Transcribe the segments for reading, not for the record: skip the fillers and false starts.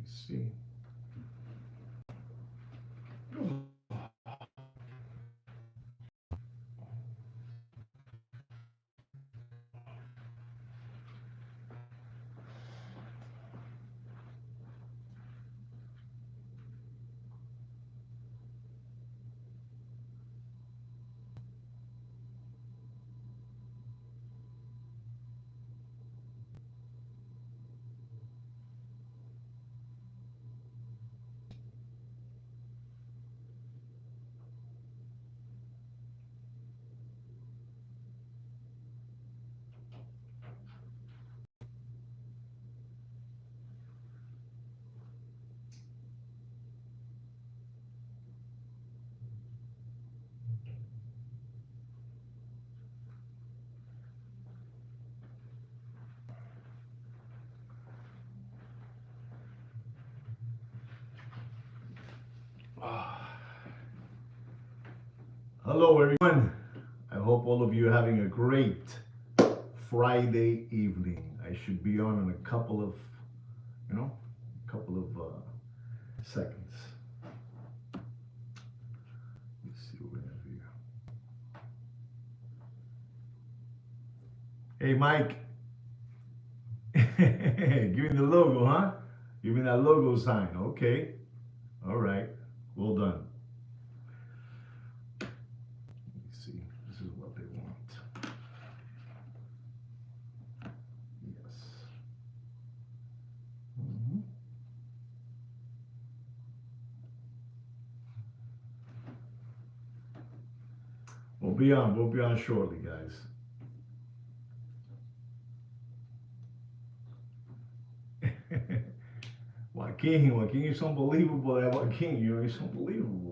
see. Hello, everyone. I hope all of you are having a great Friday evening. I should be on in a couple of, couple of seconds. Let's see what we have here. Hey, Mike. Give me the logo, huh? Give me that logo sign. Okay. All right. Well done. Let's see. This is what they want. Yes. Mhm. We'll be on. We'll be on shortly, guys. Joaquin is unbelievable. That Joaquin, he's unbelievable.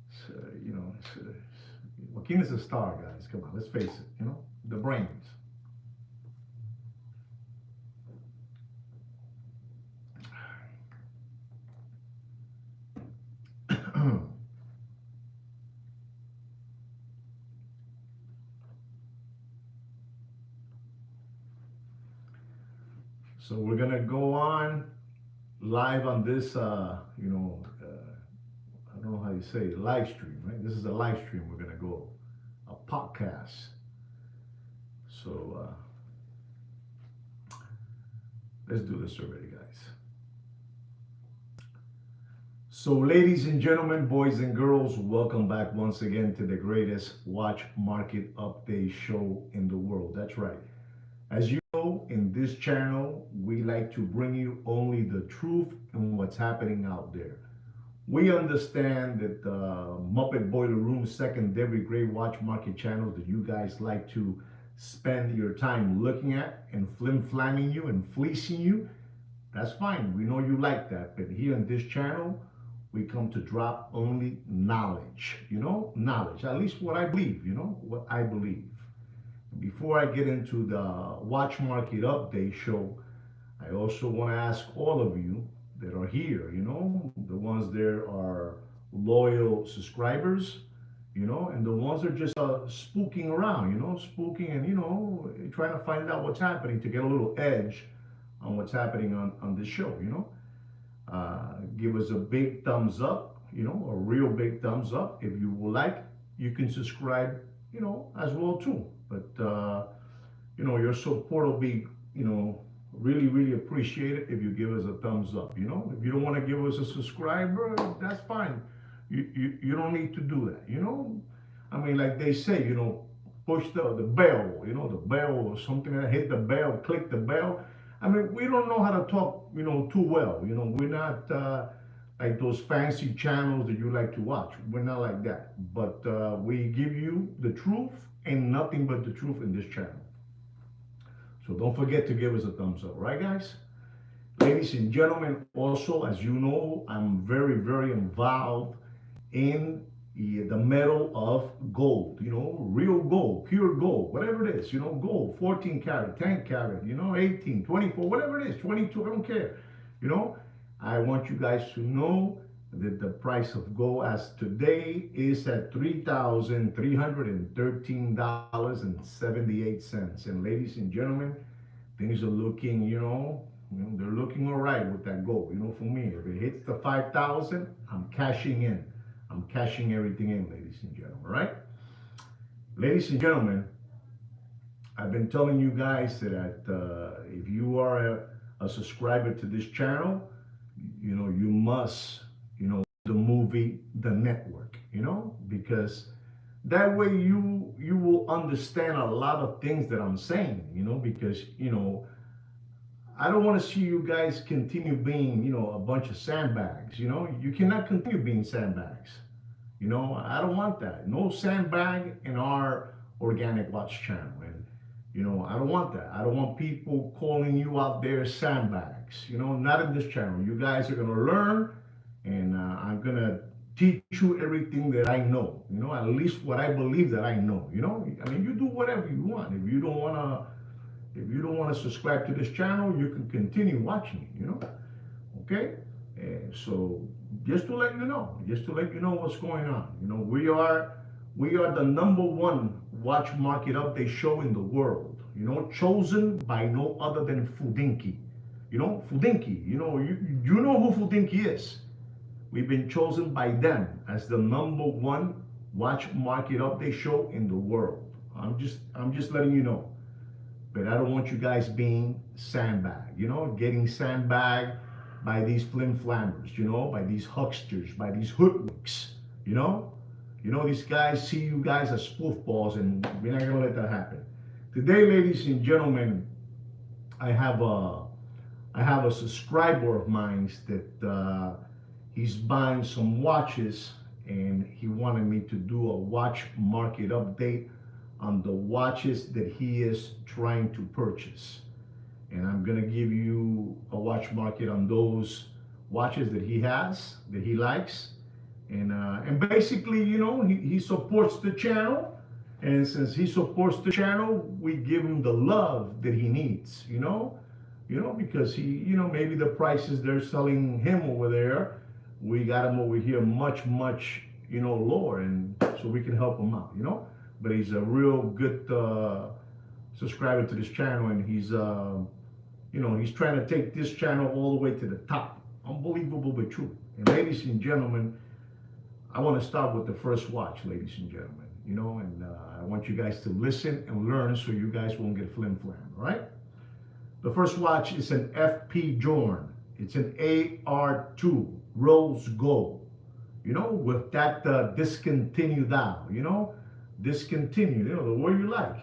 It's, Joaquin is a star, guys. Come on, let's face it. The brains. So we're gonna go on live on this, I don't know how you say it, live stream, right? This is a live stream. We're gonna go a podcast. So let's do this already, guys. So, ladies and gentlemen, boys and girls, welcome back once again to the greatest watch market update show in the world. That's right. As you know, in this channel, we like to bring you only the truth and what's happening out there. We understand that Muppet Boiler Room, secondary great watch market channels that you guys like to spend your time looking at and flim-flamming you and fleecing you, that's fine. We know you like that. But here on this channel, we come to drop only knowledge, knowledge, at least what I believe, what I believe. Before I get into the watch market update show, I also want to ask all of you that are here, the ones that are loyal subscribers, and the ones that are just spooking around, spooking and, trying to find out what's happening to get a little edge on what's happening on this show. Give us a big thumbs up, a real big thumbs up. If you would like, you can subscribe, as well too. But, your support will be, really, really appreciated if you give us a thumbs up. If you don't want to give us a subscriber, that's fine. You don't need to do that. I mean, like they say, push the bell, the bell or something, that hit the bell, click the bell. I mean, we don't know how to talk, too well. We're not like those fancy channels that you like to watch. We're not like that. But we give you the truth and nothing but the truth in this channel. So don't forget to give us a thumbs up, right, guys? Ladies and gentlemen, also, as you know, I'm very, very involved in the metal of gold, real gold, pure gold, whatever it is, gold, 14 karat, 10 karat, 18, 24, whatever it is, 22, I don't care. You know, I want you guys to know that the price of gold as today is at $3,313.78. And ladies and gentlemen, things are looking, They're looking all right with that goal. For me, if it hits the 5,000, I'm cashing in. I'm cashing everything in, ladies and gentlemen. All right, ladies and gentlemen, I've been telling you guys that if you are a subscriber to this channel, you must, the movie The Network, because that way you will understand a lot of things that I'm saying, because I don't want to see you guys continue being, a bunch of sandbags. You cannot continue being sandbags. I don't want that. No sandbag in our organic watch channel. And, I don't want that. I don't want people calling you out there sandbags. Not in this channel. You guys are going to learn, and I'm going to teach you everything that I know. At least what I believe that I know. I mean, you do whatever you want. If you don't want to subscribe to this channel, you can continue watching it, okay? And so just to let you know what's going on. We are the number one watch market update show in the world, chosen by no other than Fudinki. Fudinki, you know who Fudinki is. We've been chosen by them as the number one watch market update show in the world. I'm just letting you know. But I don't want you guys being sandbagged, getting sandbagged by these flim flammers, by these hucksters, by these hoodwinks, you know. These guys see you guys as spoof balls, and we're not gonna let that happen. Today, ladies and gentlemen, I have a I have a subscriber of mine that he's buying some watches, and he wanted me to do a watch market update on the watches that he is trying to purchase. And I'm gonna give you a watch market on those watches that he has, that he likes. And basically, he supports the channel. And since he supports the channel, we give him the love that he needs, because maybe the prices they're selling him over there, we got him over here much, much, lower. And so we can help him out, but he's a real good subscriber to this channel, and he's trying to take this channel all the way to the top. Unbelievable but true. And ladies and gentlemen, I want to start with the first watch, ladies and gentlemen. And I want you guys to listen and learn so you guys won't get flim flam. All right. The first watch is an FP Journe. It's an AR2 rose gold. With that discontinued dial. Discontinued, the word you like,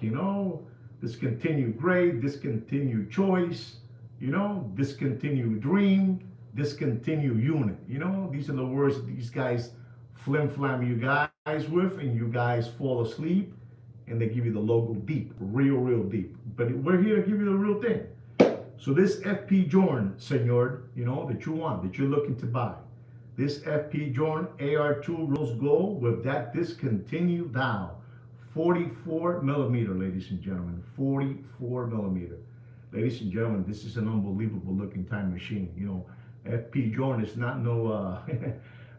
discontinued gray, discontinued choice, discontinued dream, discontinued unit. These are the words that these guys flim flam you guys with, and you guys fall asleep, and they give you the logo deep, real deep. But we're here to give you the real thing. So this FP Journe, senor, that you want, that you're looking to buy, this FP Journe AR2 rose gold with that discontinued dial. 44 millimeter, ladies and gentlemen, 44 millimeter. Ladies and gentlemen, this is an unbelievable looking time machine. FP Journe is not no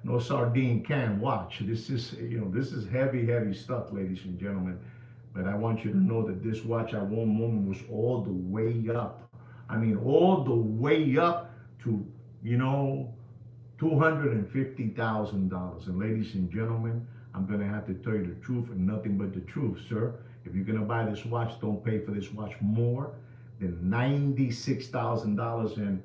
no sardine can watch. This is heavy stuff, ladies and gentlemen. But I want you to know that this watch at one moment was all the way up. I mean, all the way up to, $250,000. And ladies and gentlemen, I'm going to have to tell you the truth and nothing but the truth, sir. If you're going to buy this watch, don't pay for this watch more than $96,000 and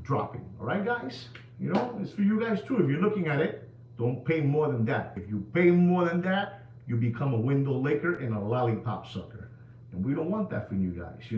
dropping. All right, guys? It's for you guys too. If you're looking at it, don't pay more than that. If you pay more than that, you become a window licker and a lollipop sucker. And we don't want that for you guys,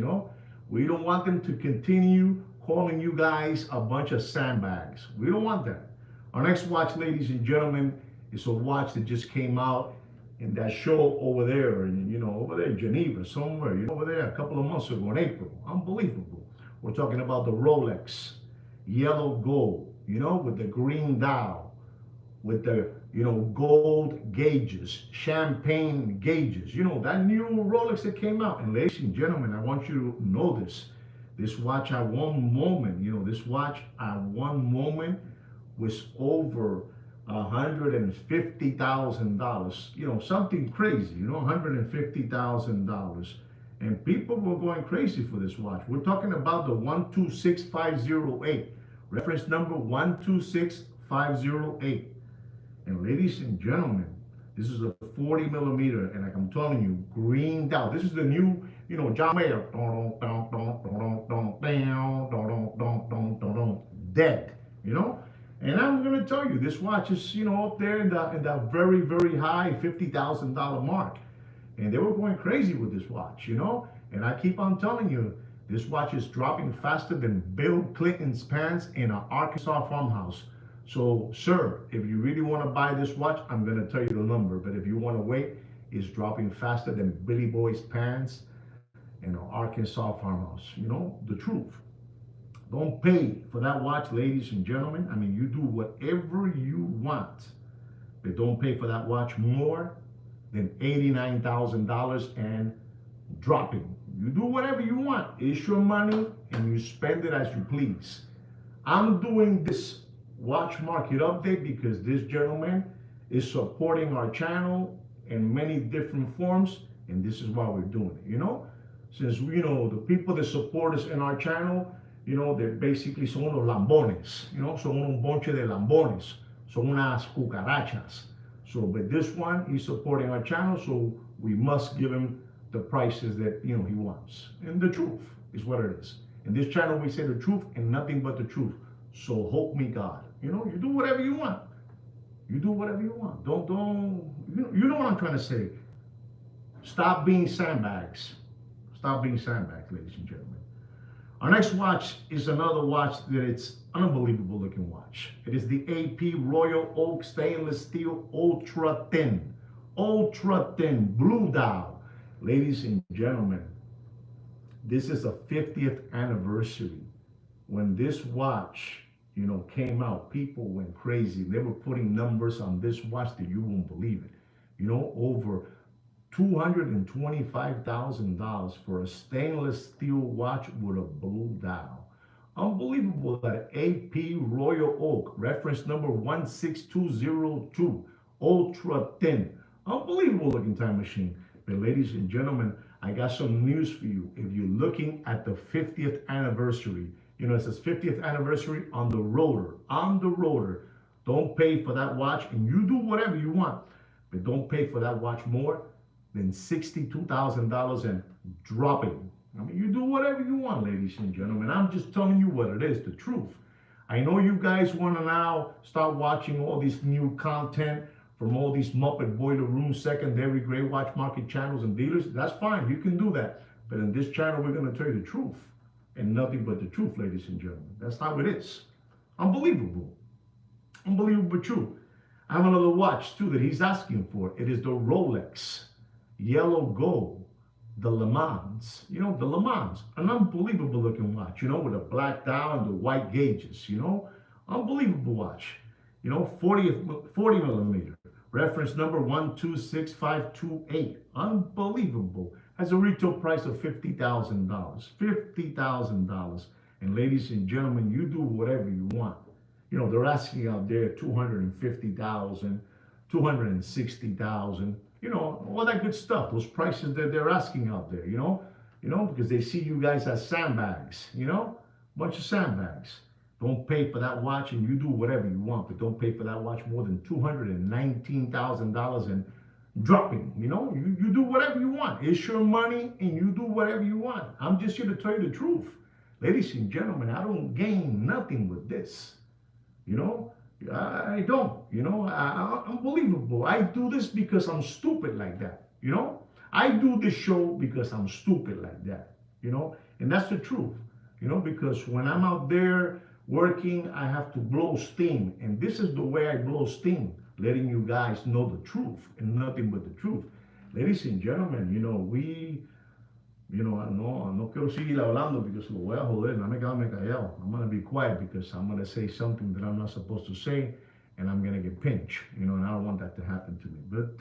We don't want them to continue calling you guys a bunch of sandbags. We don't want that. Our next watch, ladies and gentlemen, is a watch that just came out in that show over there, over there in Geneva, somewhere, over there a couple of months ago in April. Unbelievable. We're talking about the Rolex yellow gold, with the green dial, with the, gold gauges, champagne gauges, that new Rolex that came out. And ladies and gentlemen, I want you to know this. This watch at one moment, was over $150,000, something crazy, $150,000. And people were going crazy for this watch. We're talking about the 126508, reference number 126508. And ladies and gentlemen, this is a 40 millimeter, and like I'm telling you, greened out. This is the new, John Mayer, dead, you know. And I'm gonna tell you, this watch is, up there in the very, very high $50,000 mark. And they were going crazy with this watch. And I keep on telling you, this watch is dropping faster than Bill Clinton's pants in an Arkansas farmhouse. So, sir, if you really want to buy this watch, I'm going to tell you the number. But if you want to wait, it's dropping faster than Billy Boy's pants in an Arkansas farmhouse. The truth. Don't pay for that watch, ladies and gentlemen. I mean, you do whatever you want, but don't pay for that watch more than $89,000 and dropping. You do whatever you want. It's your money and you spend it as you please. I'm doing this watch market update because this gentleman is supporting our channel in many different forms, and this is why we're doing it. Since the people that support us in our channel, they're basically son unos lambones, son un bonche de lambones, son unas cucarachas. So, but this one, he's supporting our channel, so we must give him the prices that he wants. And the truth is what it is. In this channel, we say the truth and nothing but the truth. So help me God. You do whatever you want. You do whatever you want. Don't. You know what I'm trying to say. Stop being sandbags. Stop being sandbags, ladies and gentlemen. Our next watch is another watch that it's unbelievable looking watch. It is the AP Royal Oak Stainless Steel Ultra Thin Blue Dial. Ladies and gentlemen, this is a 50th anniversary. When this watch, came out, people went crazy. They were putting numbers on this watch that you won't believe it. Over $225,000 for a stainless steel watch with a blue dial. Unbelievable that AP Royal Oak, reference number 16202, ultra thin. Unbelievable looking time machine. But ladies and gentlemen, I got some news for you. If you're looking at the 50th anniversary, it says 50th anniversary on the rotor. Don't pay for that watch, and you do whatever you want, but don't pay for that watch more than $62,000 and dropping. I mean, you do whatever you want, ladies and gentlemen. I'm just telling you what it is, the truth. I know you guys want to now start watching all this new content from all these Muppet Boiler Room, secondary gray watch market channels and dealers. That's fine, you can do that. But in this channel, we're going to tell you the truth and nothing but the truth, ladies and gentlemen. That's how it is. Unbelievable. Unbelievable true. I have another watch too that he's asking for. It is the Rolex Yellow Gold, the Le Mans. The Le Mans, an unbelievable looking watch, with a black dial and the white gauges, unbelievable watch. 40 millimeter, reference number 126528. Unbelievable. Has a retail price of $50,000. $50,000. And ladies and gentlemen, you do whatever you want. They're asking out there 250,000, 260,000. All that good stuff. Those prices that they're asking out there. Because they see you guys as sandbags. Bunch of sandbags. Don't pay for that watch, and you do whatever you want, but don't pay for that watch more than $219,000 and dropping. You do whatever you want. It's your money, and you do whatever you want. I'm just here to tell you the truth. Ladies and gentlemen, I don't gain nothing with this. I don't. Unbelievable. I do this because I'm stupid like that. I do this show because I'm stupid like that. And that's the truth. Because when I'm out there working, I have to blow steam. And this is the way I blow steam, letting you guys know the truth and nothing but the truth. Ladies and gentlemen, no quiero seguir hablando because lo voy a joder. No me quedarme callado. I'm going to be quiet because I'm going to say something that I'm not supposed to say, and I'm going to get pinched, and I don't want that to happen to me. But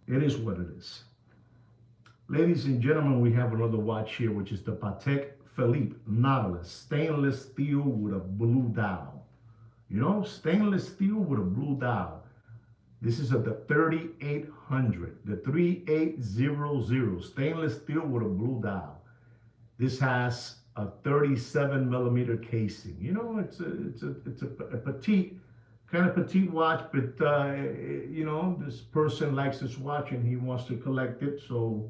it is what it is. Ladies and gentlemen, we have another watch here, which is the Patek Philippe Nautilus, stainless steel with a blue dial. Stainless steel with a blue dial. This is at the 3800, the 3800 stainless steel with a blue dial. This has a 37 millimeter casing. You know, it's a petite, kind of petite watch, but you know, this person likes this watch and he wants to collect it, so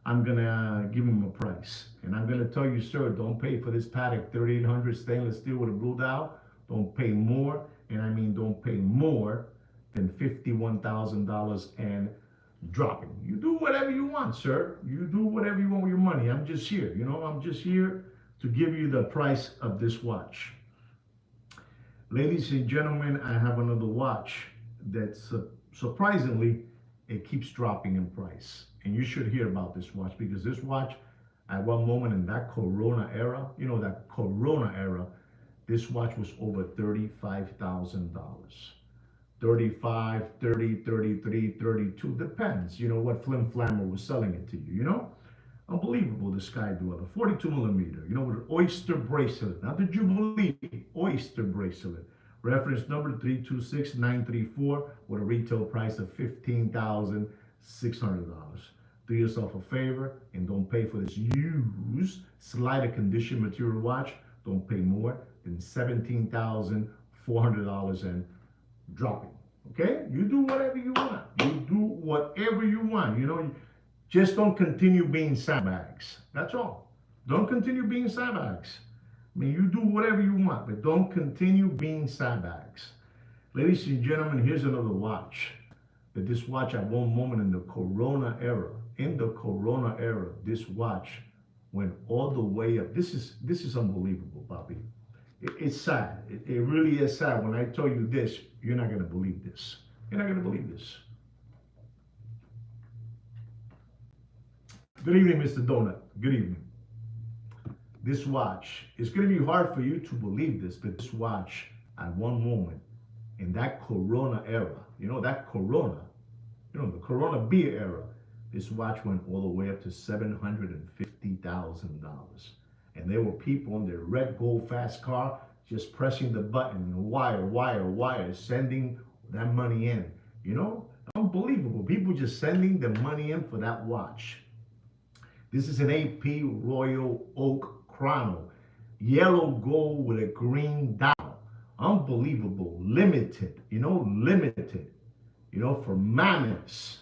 I'm gonna give him a price. And I'm gonna tell you, sir, don't pay for this Patek 3800 stainless steel with a blue dial. Don't pay more, and I mean don't pay more than $51,000 and dropping. You do whatever you want, sir. You do whatever you want with your money. I'm just here, you know, I'm just here to give you the price of this watch. Ladies and gentlemen, I have another watch that's surprisingly, it keeps dropping in price. And you should hear about this watch because this watch, at one moment in that Corona era, you know, that Corona era, this watch was over $35,000. 35, 30, 33, 32, depends, you know, what flim flammer was selling it to you, you know? Unbelievable, the Sky Dweller, 42 millimeter, you know, with an oyster bracelet, not the Jubilee, oyster bracelet. Reference number 326934 with a retail price of $15,600. Do yourself a favor and don't pay for this used slider condition material watch. Don't pay more than $17,400 and dropping. Okay? You do whatever you want. You do whatever you want. You know, just don't continue being sandbags. That's all. Don't continue being sandbags. I mean, you do whatever you want, but don't continue being sandbags. Ladies and gentlemen, here's another watch. That this watch at one moment in the Corona era, this watch went all the way up. This is unbelievable, Bobby. It's sad. It really is sad. When I tell you this, you're not gonna believe this. You're not gonna believe this. Good evening, Mr. Donut. Good evening. This watch, it's going to be hard for you to believe this, but this watch at one moment in that Corona era, you know, that Corona, you know, the Corona beer era, this watch went all the way up to $750,000. And there were people in their red gold fast car just pressing the button and wire, sending that money in. You know, unbelievable. People just sending the money in for that watch. This is an AP Royal Oak Chrono, yellow gold with a green dial. Unbelievable, limited, for mammoths,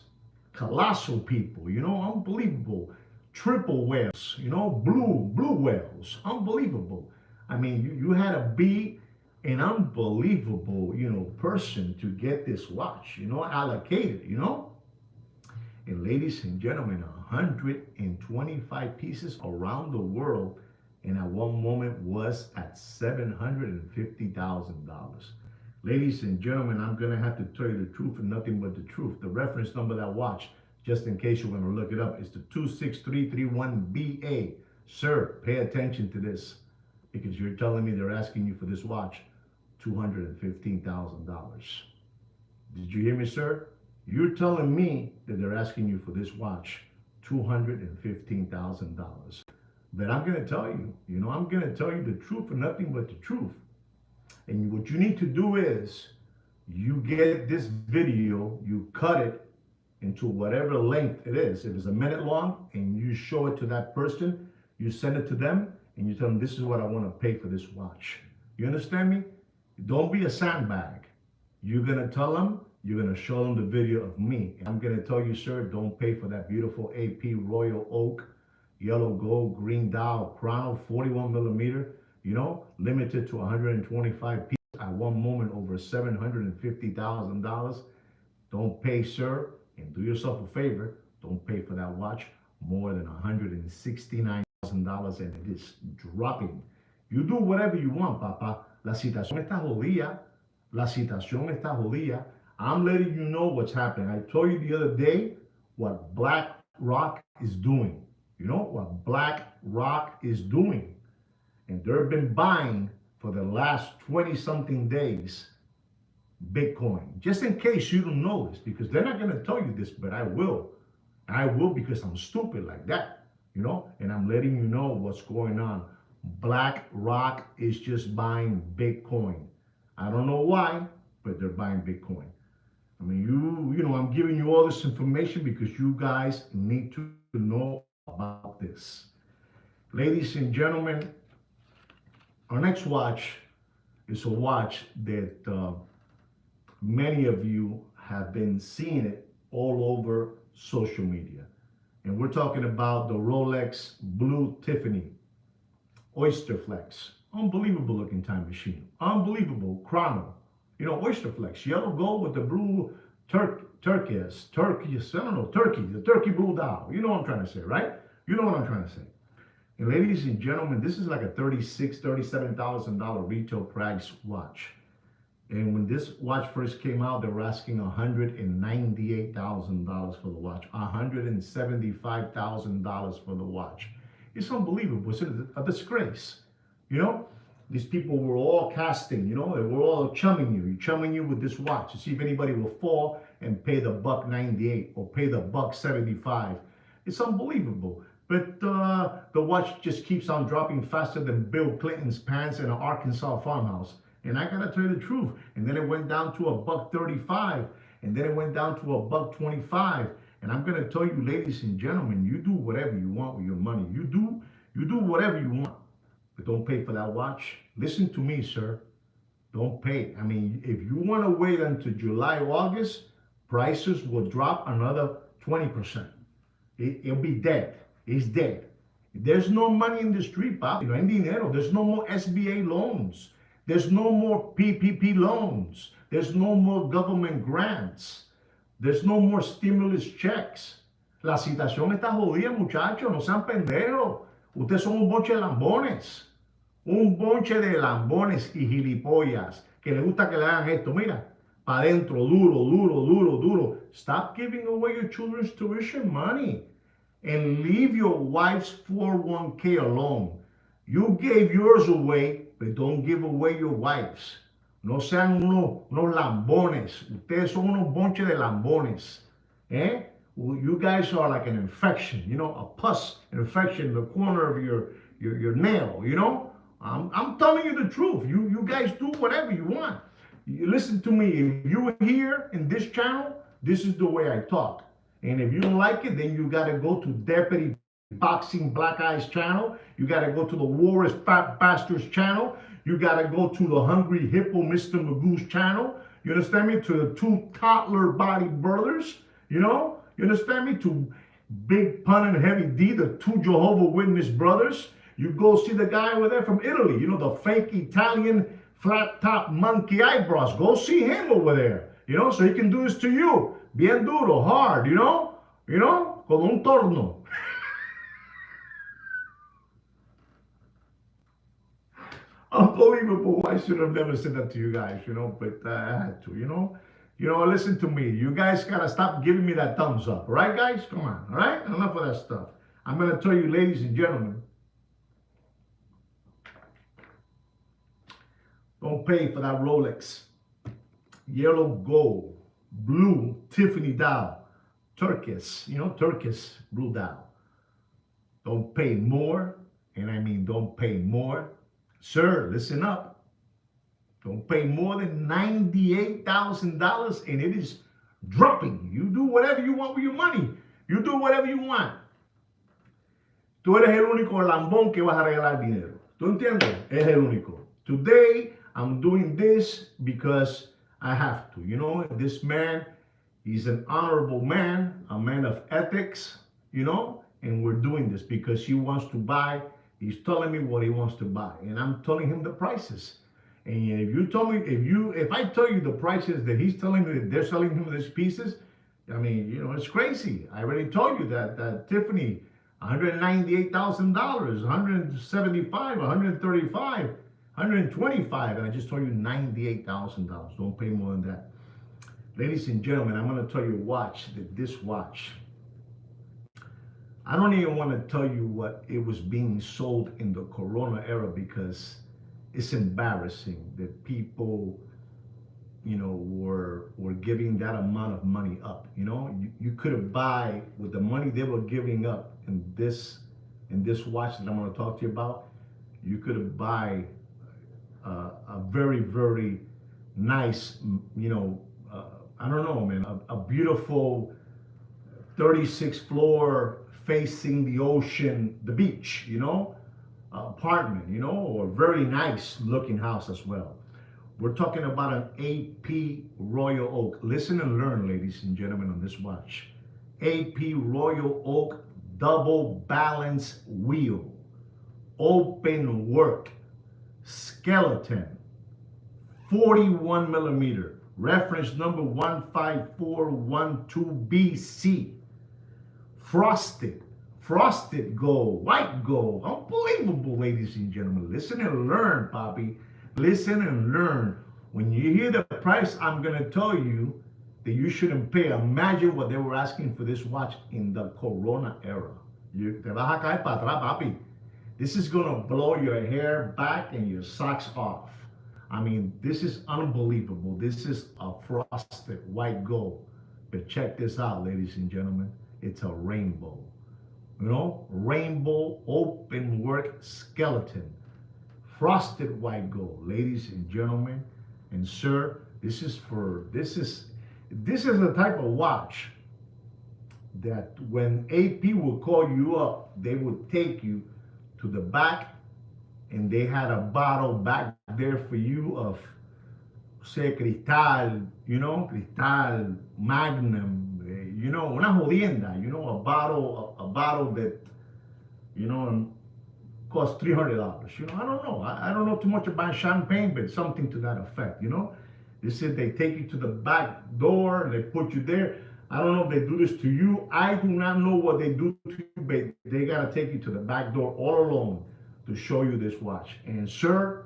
colossal people, unbelievable. Triple whales, blue whales, unbelievable. I mean, you had to be an unbelievable, person to get this watch, allocated. And ladies and gentlemen, 125 pieces around the world, and at one moment was at $750,000. Ladies and gentlemen, I'm gonna have to tell you the truth and nothing but the truth. The reference number of that watch, just in case you want to look it up, is the 26331BA. Sir, pay attention to this because you're telling me they're asking you for this watch $215,000. Did you hear me, sir? You're telling me that they're asking you for this watch $215,000. But I'm going to tell you, I'm going to tell you the truth and nothing but the truth. And what you need to do is you get this video, you cut it into whatever length it is. If it's a minute long and you show it to that person, you send it to them and you tell them, this is what I want to pay for this watch. You understand me? Don't be a sandbag. You're going to tell them, you're going to show them the video of me. And I'm going to tell you, sir, don't pay for that beautiful AP Royal Oak, yellow gold, green dial, chrono, 41 millimeter, limited to 125 pieces at one moment, over $750,000. Don't pay, sir, and do yourself a favor, don't pay for that watch more than $169,000, and it is dropping. You do whatever you want, papa. La situación está jodida. La situación está jodida. I'm letting you know what's happening. I told you the other day what BlackRock is doing. You know what BlackRock is doing. And they've been buying for the last 20-something days Bitcoin. Just in case you don't know this, because they're not going to tell you this, but I will. I will because I'm stupid like that, and I'm letting you know what's going on. BlackRock is just buying Bitcoin. I don't know why, but they're buying Bitcoin. I mean, I'm giving you all this information because you guys need to know about this. Ladies and gentlemen, our next watch is a watch that many of you have been seeing it all over social media. And we're talking about the Rolex Blue Tiffany Oyster Flex. Unbelievable looking time machine. Unbelievable chrono. Oyster Flex, yellow gold with the blue turquoise, I don't know, the turkey blue dial. You know what I'm trying to say, right? You know what I'm trying to say. And ladies and gentlemen, this is like a $37,000 retail price watch. And when this watch first came out, they were asking $198,000 for the watch, $175,000 for the watch. It's unbelievable. It's a disgrace. You know, these people were all casting, they were all chumming you with this watch to see if anybody will fall and pay the buck 98 or pay the buck 75. It's unbelievable. But the watch just keeps on dropping faster than Bill Clinton's pants in an Arkansas farmhouse. And I gotta tell you the truth. And then it went down to a buck 35, and then it went down to a buck 25. And I'm gonna tell you, ladies and gentlemen, you do whatever you want with your money. You do whatever you want, but don't pay for that watch. Listen to me, sir. Don't pay. I mean, if you want to wait until July, August, prices will drop another 20%. It'll be dead. It's dead. There's no money in the street, Bob. No hay dinero. There's no more SBA loans. There's no more PPP loans. There's no more government grants. There's no more stimulus checks. La situación está jodida, muchachos. No sean pendejos. Ustedes son un bonche de lambones. Un bonche de lambones y gilipollas que les gusta que le hagan esto. Mira, para adentro, duro, duro, duro, duro. Stop giving away your children's tuition money and leave your wife's 401k alone. You gave yours away, but don't give away your wife's. No sean unos lambones. Ustedes son unos bonches de lambones. Eh? Well, you guys are like an infection, a pus infection in the corner of your nail, I'm telling you the truth. You guys do whatever you want. You listen to me. If you're here in this channel, this is the way I talk. And if you don't like it, then you got to go to Deputy Boxing Black Eyes channel. You got to go to the Warriors Fat Bastards channel. You got to go to the Hungry Hippo Mr. Magoo's channel. You understand me? To the two toddler body brothers. You understand me? To Big Pun and Heavy D, the two Jehovah Witness brothers. You go see the guy over there from Italy, the fake Italian flat top monkey eyebrows. Go see him over there, so he can do this to you. Bien duro, hard, como un torno. Unbelievable. I should have never said that to you guys, but I had to, listen to me. You guys gotta stop giving me that thumbs up, all right, guys? Come on, all right? Enough of that stuff. I'm gonna tell you, ladies and gentlemen, don't pay for that Rolex. Yellow gold, blue Tiffany dial, turquoise, turquoise blue dial. Don't pay more, and I mean don't pay more. Sir, listen up. Don't pay more than $98,000, and it is dropping. You do whatever you want with your money. You do whatever you want. Tú eres el único lambón que vas a regalar dinero. ¿Tú entiendes? Es el único. Today, I'm doing this because I have to. This man, he's an honorable man, a man of ethics, and we're doing this because he wants to buy. He's telling me what he wants to buy, and I'm telling him the prices. And if I tell you the prices that he's telling me that they're selling him these pieces, I mean, it's crazy. I already told you that Tiffany, $198,000, $175, $135, $125, and I just told you $98,000. Don't pay more than that. Ladies and gentlemen, I'm going to tell you this watch. I don't even want to tell you what it was being sold in the Corona era because it's embarrassing that people, were giving that amount of money up. You could have buy with the money they were giving up in this watch that I'm going to talk to you about. You could have buy a very, very nice, I don't know, man, a beautiful 36th floor facing the ocean, the beach, apartment, or very nice looking house as well. We're talking about an AP Royal Oak. Listen and learn, ladies and gentlemen, on this watch. AP Royal Oak double balance wheel, open work, skeleton, 41 millimeter, reference number 15412BC, frosted, frosted gold, white gold. Unbelievable, ladies and gentlemen. Listen and learn, Bobby. Listen and learn. When you hear the price, I'm going to tell you that you shouldn't pay. Imagine what they were asking for this watch in the Corona era. Te vas a caer para atrás, papi. This is going to blow your hair back and your socks off. I mean, this is unbelievable. This is a frosted white gold. But check this out, ladies and gentlemen. It's a rainbow. Rainbow open work skeleton. Frosted white gold, ladies and gentlemen. And sir, this is the type of watch that when AP will call you up, they would take you to the back, and they had a bottle back there for you of, say, Cristal, Cristal, Magnum, una jodienda, a bottle that, costs $300. I don't know. I don't know too much about champagne, but something to that effect, They said they take you to the back door, they put you there. I don't know if they do this to you. I do not know what they do to you, but they gotta take you to the back door all alone to show you this watch. And sir,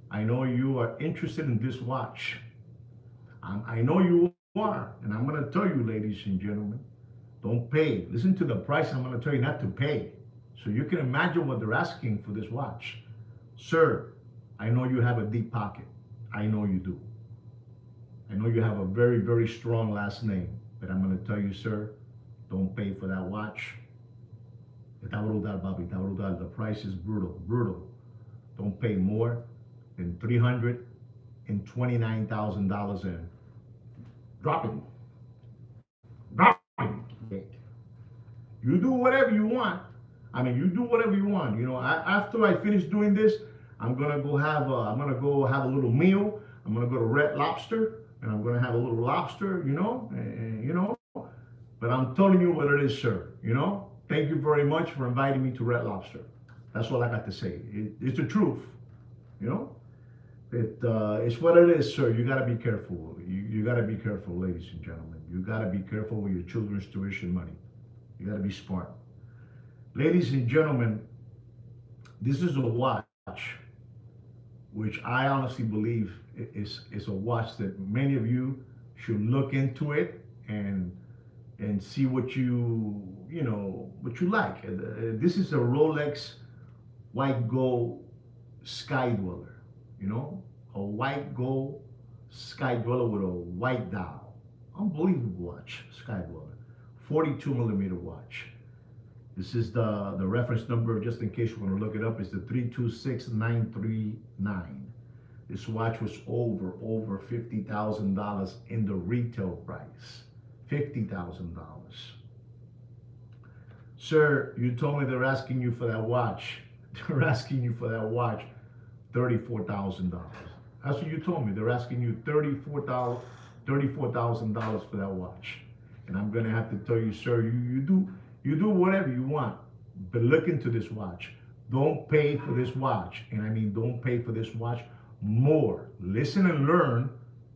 I know you are interested in this watch. I know you are, and I'm gonna tell you, ladies and gentlemen, don't pay. Listen to the price. I'm gonna tell you not to pay. So you can imagine what they're asking for this watch. Sir, I know you have a deep pocket. I know you do. I know you have a very, very strong last name. But I'm going to tell you, sir, don't pay for that watch. Está brutal, papi, está brutal. The price is brutal, brutal. Don't pay more than $329,000 in. Drop it. Drop it. You do whatever you want. I mean, you do whatever you want. After I finish doing this, I'm gonna go have a little meal. I'm gonna go to Red Lobster, and I'm gonna have a little lobster. But I'm telling you what it is, sir. Thank you very much for inviting me to Red Lobster. That's all I got to say. It's the truth. It's what it is, sir. You gotta be careful. You gotta be careful, ladies and gentlemen. You gotta be careful with your children's tuition money. You gotta be smart. Ladies and gentlemen, this is a watch which I honestly believe is a watch that many of you should look into it and see what you like. This is a Rolex white gold Sky Dweller, a white gold Sky Dweller with a white dial. Unbelievable watch, Sky Dweller, 42 millimeter watch. This is the reference number, just in case you want to look it up, is the 326939. This watch was over $50,000 in the retail price. $50,000. Sir, you told me they're asking you for that watch. They're asking you for that watch $34,000. That's what you told me. They're asking you $34,000 for that watch. And I'm gonna have to tell you, sir, you do whatever you want, but look into this watch. Don't pay for this watch. And I mean, don't pay for this watch more. Listen and learn.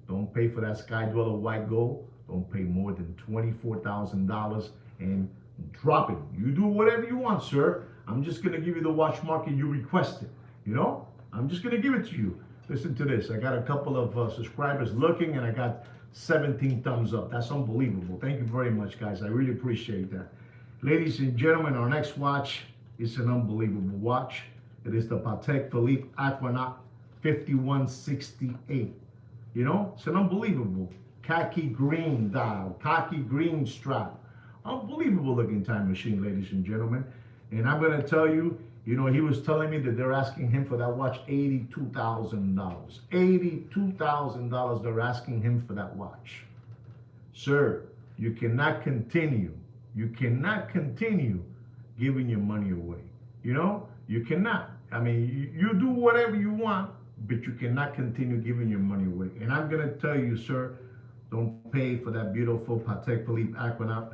Don't pay for that Sky Dweller white gold. Don't pay more than $24,000 and drop it. You do whatever you want, sir. I'm just gonna give you the watch market you requested. I'm just gonna give it to you. Listen to this. I got a couple of subscribers looking, and I got 17 thumbs up. That's unbelievable. Thank you very much, guys. I really appreciate that. Ladies and gentlemen, our next watch is an unbelievable watch. It is the Patek Philippe Aquanaut 5168. It's an unbelievable khaki green dial, khaki green strap. Unbelievable looking time machine, ladies and gentlemen. And I'm going to tell you, he was telling me that they're asking him for that watch $82,000. $82,000 they're asking him for that watch. Sir, you cannot continue. You cannot continue giving your money away. You cannot. I mean, you do whatever you want, but you cannot continue giving your money away. And I'm going to tell you, sir, don't pay for that beautiful Patek Philippe Aquanaut,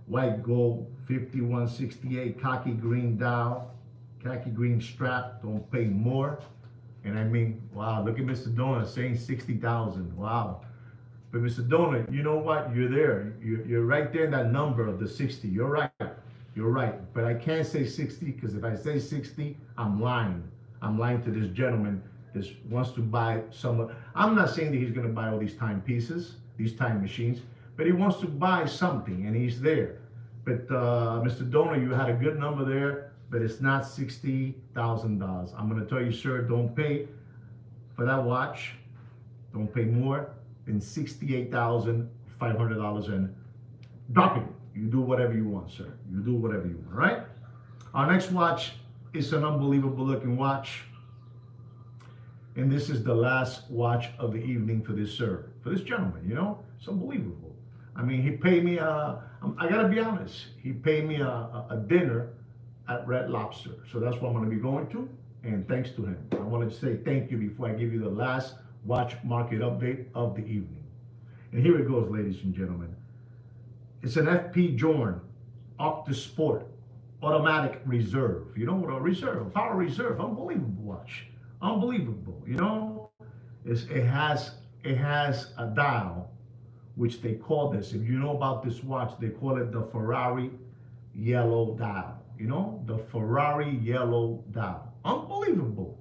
white gold, 5168, khaki green strap. Don't pay more. And I mean, wow, look at Mr. Donut saying 60,000. Wow. But Mr. Donut, you know what? You're there. You're right there in that number of the 60. You're right. You're right. But I can't say 60 because if I say 60, I'm lying. I'm lying to this gentleman that wants to buy some. I'm not saying that he's going to buy all these timepieces, these time machines, but he wants to buy something and he's there. But Mr. Donor, you had a good number there, but it's not $60,000. I'm going to tell you, sir, don't pay for that watch. Don't pay more than $68,500 and drop it. You do whatever you want, sir. You do whatever you want, all right? Our next watch is an unbelievable looking watch. And this is the last watch of the evening for this gentleman, It's unbelievable. I mean, he paid me, I gotta be honest, he paid me a dinner at Red Lobster. So that's what I'm gonna be going to. And thanks to him. I wanted to say thank you before I give you the last watch market update of the evening. And here it goes, ladies and gentlemen. It's an FP Journe Optus Sport automatic reserve. You know what a reserve, power reserve, unbelievable watch. Unbelievable, it has a dial, which they call this. If you know about this watch, they call it the Ferrari yellow dial. The Ferrari yellow dial. Unbelievable.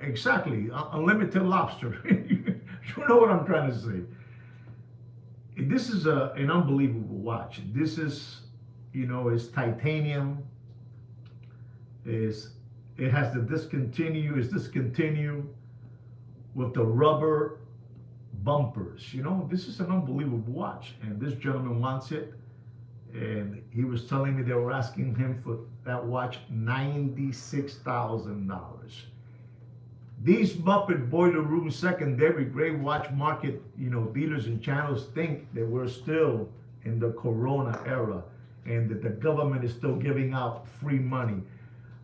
Exactly. Unlimited lobster. You know what I'm trying to say. This is an unbelievable watch. This is, it's titanium. It has the discontinue with the rubber bumpers. This is an unbelievable watch, and this gentleman wants it. And he was telling me they were asking him for that watch $96,000. These Muppet Boiler Room secondary grade watch market, dealers and channels think that we're still in the Corona era and that the government is still giving out free money.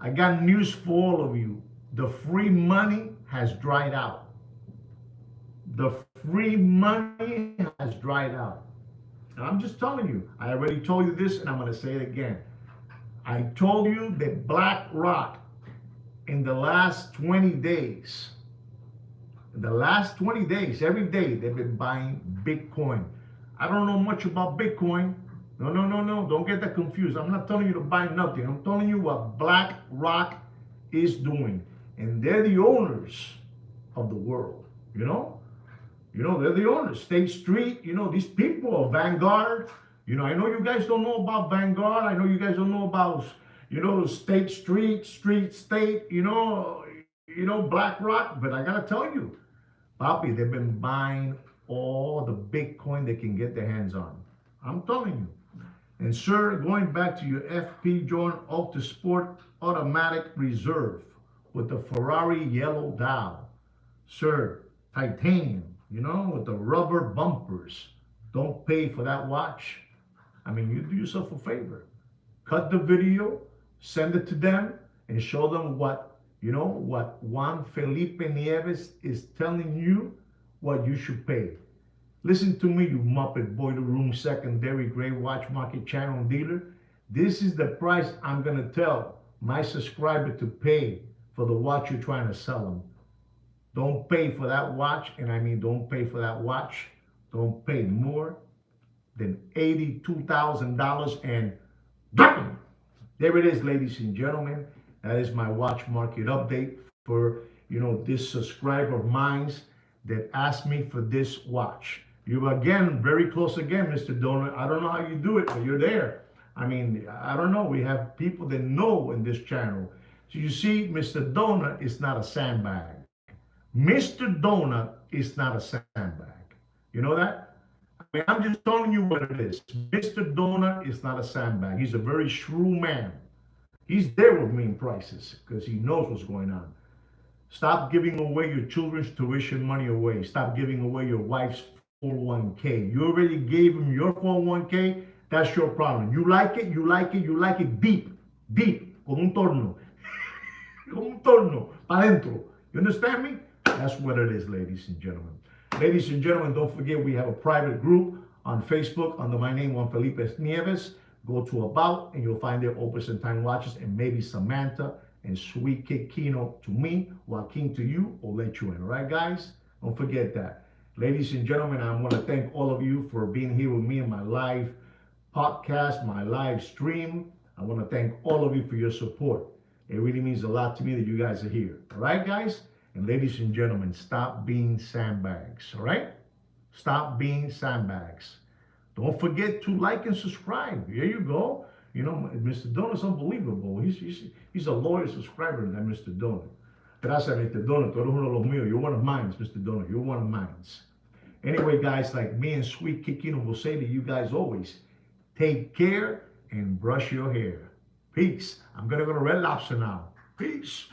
I got news for all of you. The free money has dried out. The free money has dried out. And I'm just telling you, I already told you this and I'm going to say it again. I told you that BlackRock in the last 20 days, every day they've been buying Bitcoin. I don't know much about Bitcoin. No. Don't get that confused. I'm not telling you to buy nothing. I'm telling you what BlackRock is doing. And they're the owners of the world. They're the owners. State Street, these people are Vanguard. I know you guys don't know about Vanguard. I know you guys don't know about, State Street, State, BlackRock. But I got to tell you, Papi, they've been buying all the Bitcoin they can get their hands on. I'm telling you. And sir, going back to your FP Journe Ultra Sport automatic reserve with the Ferrari yellow dial. Sir, titanium, with the rubber bumpers. Don't pay for that watch. I mean, you do yourself a favor. Cut the video, send it to them, and show them what Juan Felipe Nieves is telling you what you should pay. Listen to me, you Muppet Boiler Room secondary grade watch market channel dealer. This is the price I'm going to tell my subscriber to pay for the watch you're trying to sell them. Don't pay for that watch, and I mean don't pay for that watch. Don't pay more than $82,000 and bam! There it is, ladies and gentlemen. That is my watch market update for this subscriber of mine that asked me for this watch. You again, very close again, Mr. Donor. I don't know how you do it, but you're there. I mean, I don't know. We have people that know in this channel. So you see, Mr. Donor is not a sandbag. Mr. Donut is not a sandbag. You know that? I mean, I'm just telling you what it is. Mr. Donut is not a sandbag. He's a very shrewd man. He's there with me in prices because he knows what's going on. Stop giving away your children's tuition money away. Stop giving away your wife's 401k. You already gave him your 401k. That's your problem. You like it, you like it, you like it deep, deep, como un torno, como un torno, para adentro. You understand me? That's what it is, ladies and gentlemen. Ladies and gentlemen, don't forget we have a private group on Facebook under my name, Juan Felipe Nieves. Go to About and you'll find there Opusntime Watches and maybe Samantha and Sweet Kid Kino to me, Joaquin to you, or let you in. All right, guys? Don't forget that. Ladies and gentlemen, I want to thank all of you for being here with me in my live podcast, my live stream. I want to thank all of you for your support. It really means a lot to me that you guys are here. All right, guys? And ladies and gentlemen, stop being sandbags. All right? Stop being sandbags. Don't forget to like and subscribe. Here you go. You know, Mr. Donut's unbelievable. He's a loyal subscriber, that Mr. Donut. Gracias, Mr. Donut. Tú eres uno de los míos. You're one of mine, Mr. Donut. You're one of mine. Anyway, guys, like me and Sweet Kikino will say to you guys always, take care and brush your hair. Peace. I'm going to go to Red Lobster now. Peace.